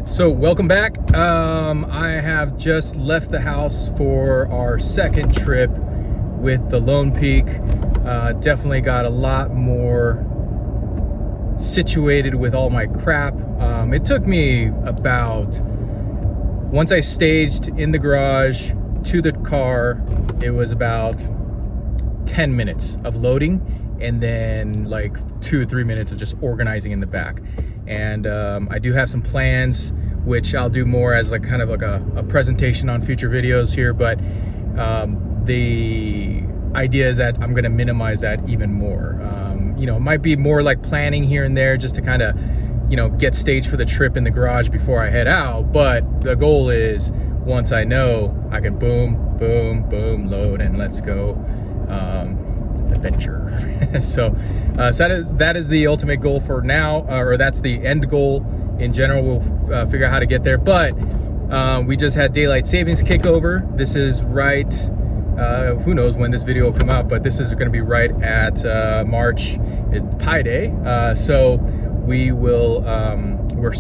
right, so welcome back. I have just left the house for our second trip with the Lone Peak. Definitely got a lot more situated with all my crap. It took me about, once I staged in the garage to the car, it was about 10 minutes of loading and then like 2 or 3 minutes of just organizing in the back. And I do have some plans, which I'll do more as like kind of like a presentation on future videos here, but the idea is that I'm gonna minimize that even more. It might be more like planning here and there just to kind of, get staged for the trip in the garage before I head out. But the goal is, once I know, I can boom, boom, boom, load, and let's go. Adventure. so that is the ultimate goal for now, or that's the end goal in general. We'll figure out how to get there, but we just had daylight savings kickover. This is right, who knows when this video will come out, but this is going to be right at March Pi Day. So we will we're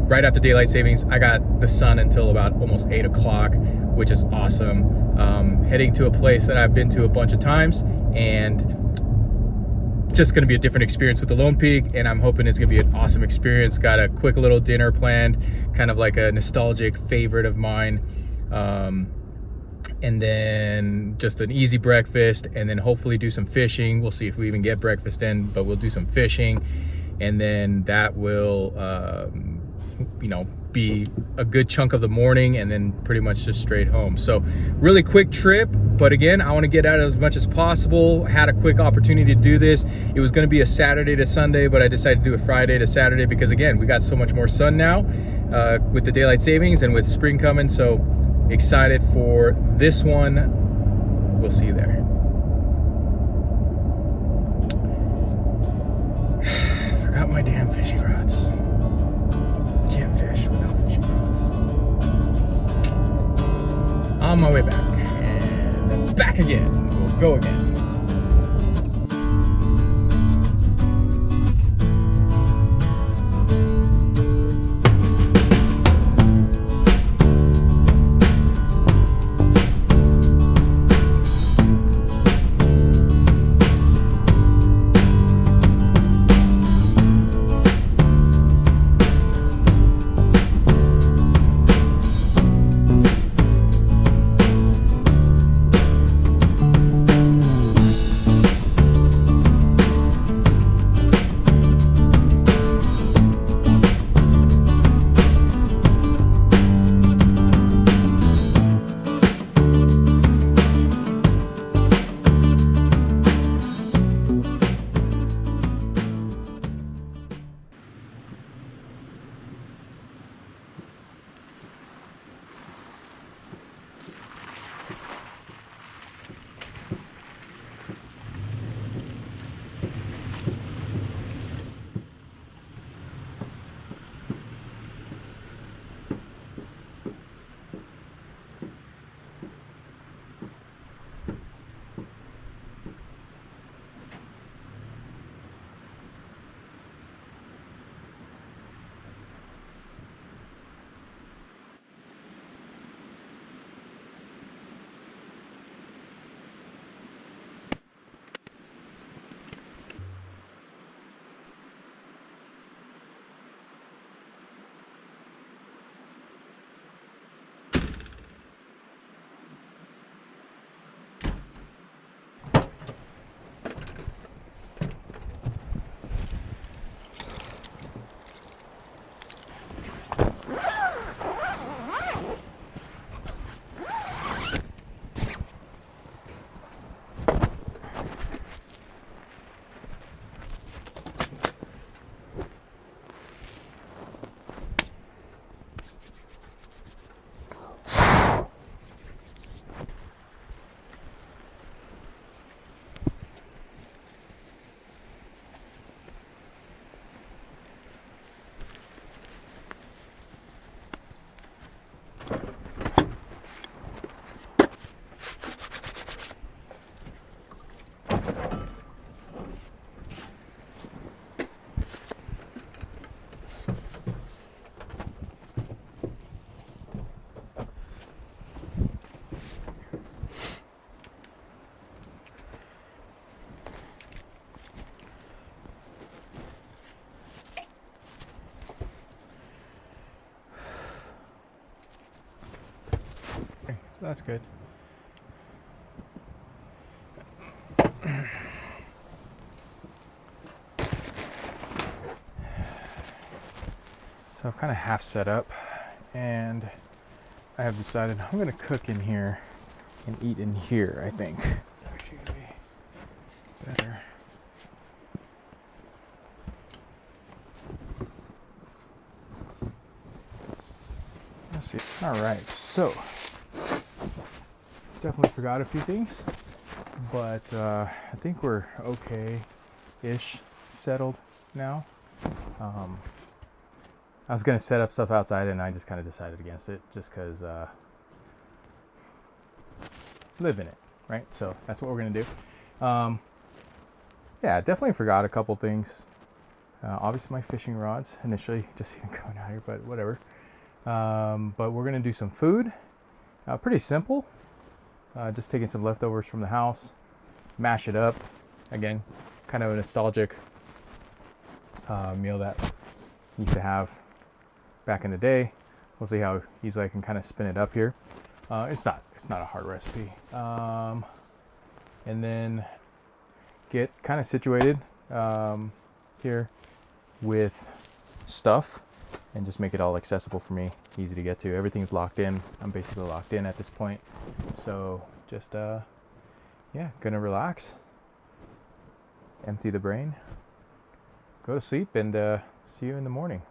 right after daylight savings. I got the sun until about almost 8 o'clock, which is awesome. Heading to a place that I've been to a bunch of times, and just going to be a different experience with the Lone Peak, and I'm hoping it's going to be an awesome experience. Got a quick little dinner planned, kind of like a nostalgic favorite of mine, and then just an easy breakfast, and then hopefully do some fishing. We'll see if we even get breakfast in, but we'll do some fishing, and then that will be a good chunk of the morning, and then pretty much just straight home. So really quick trip, but again, I want to get out as much as possible. Had a quick opportunity to do this. It was going to be a Saturday to Sunday, but I decided to do a Friday to Saturday because, again, we got so much more sun now with the daylight savings and with spring coming. So excited for this one. We'll see you there. Forgot my damn fishing rods. Can't fish without fishing rods. On my way back, and then back again. We'll go again. So that's good. So I've kind of half set up, and I have decided I'm going to cook in here and eat in here, I think. Actually gonna be better. Let's see. All right, so definitely forgot a few things, but I think we're okay-ish settled now. I was gonna set up stuff outside, and I just kind of decided against it, just because live in it, right? So that's what we're gonna do. Yeah, definitely forgot a couple things. Obviously, my fishing rods initially, just even coming out here, but whatever. But we're gonna do some food. Pretty simple. Just taking some leftovers from the house, mash it up. Again, kind of a nostalgic meal that I used to have back in the day. We'll see how easily I can kind of spin it up here. It's not a hard recipe. And then get kind of situated here with stuff and just make it all accessible for me, easy to get to. Everything's locked in. I'm basically locked in at this point. So just, yeah, gonna relax, empty the brain, go to sleep, and see you in the morning.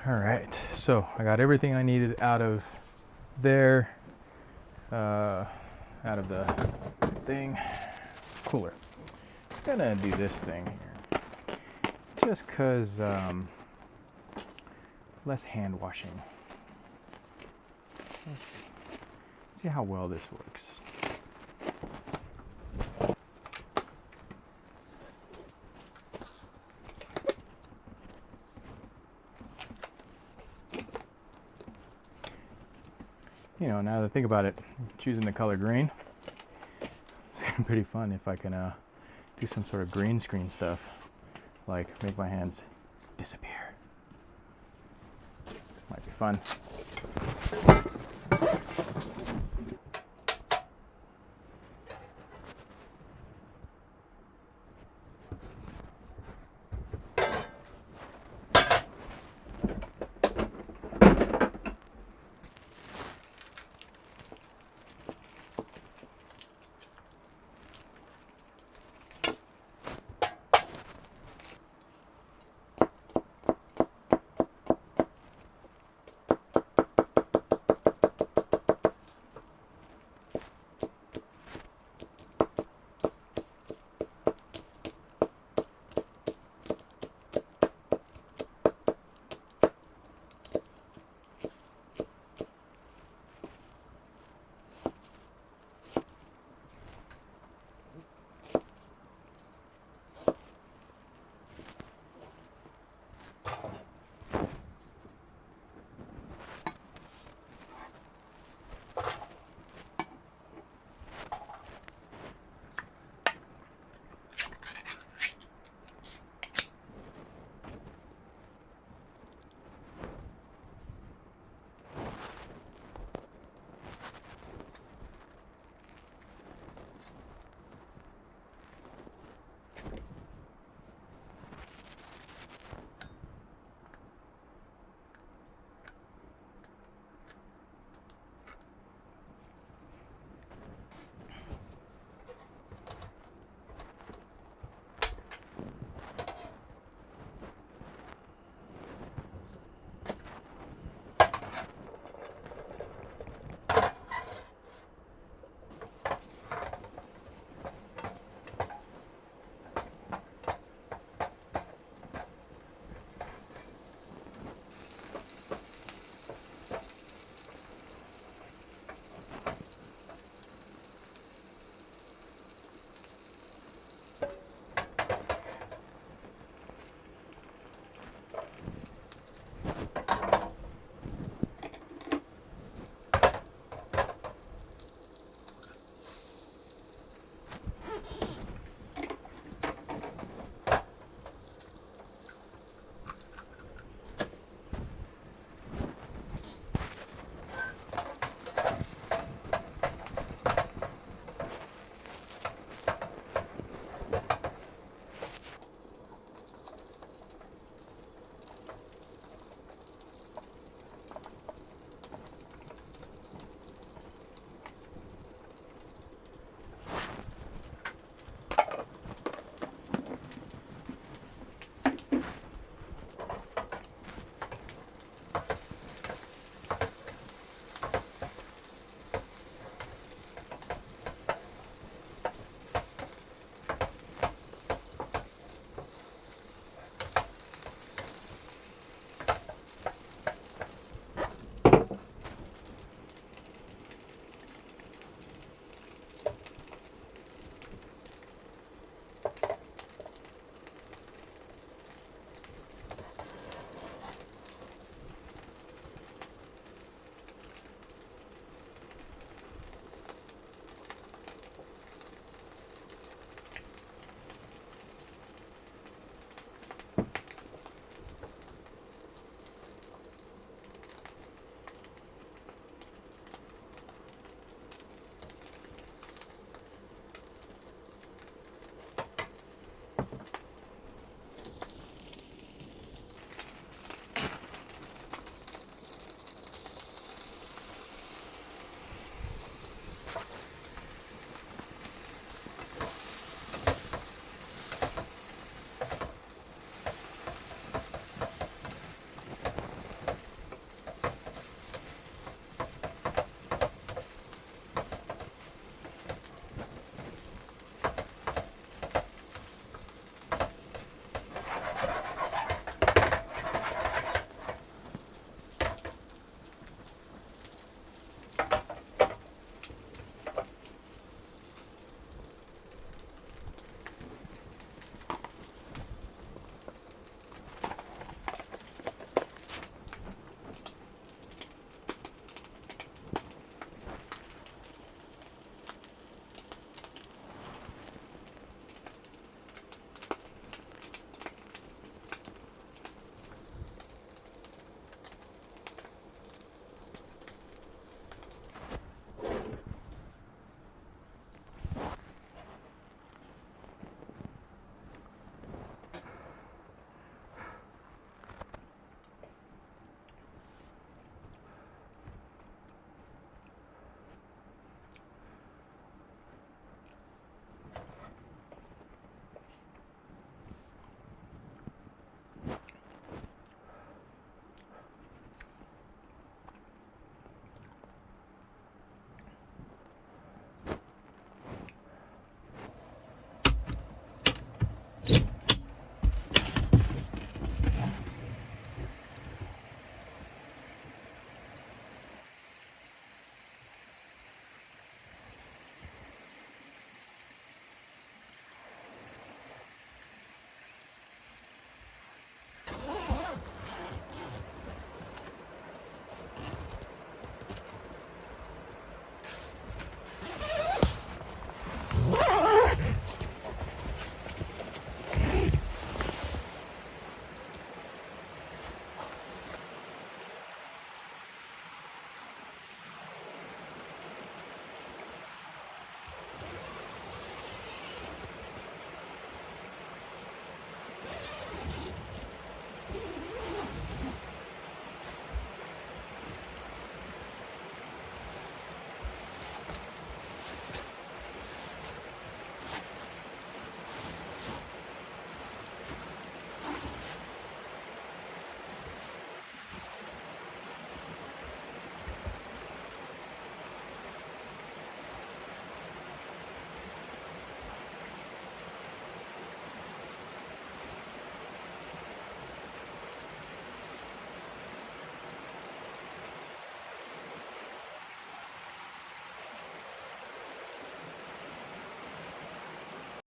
All right, so I got everything I needed out of there, out of the thing. Cooler. I'm gonna do this thing here, just cause less hand washing. Let's see how well this works. You know, now that I think about it, choosing the color green, it's pretty fun if I can do some sort of green screen stuff, like make my hands disappear. Might be fun.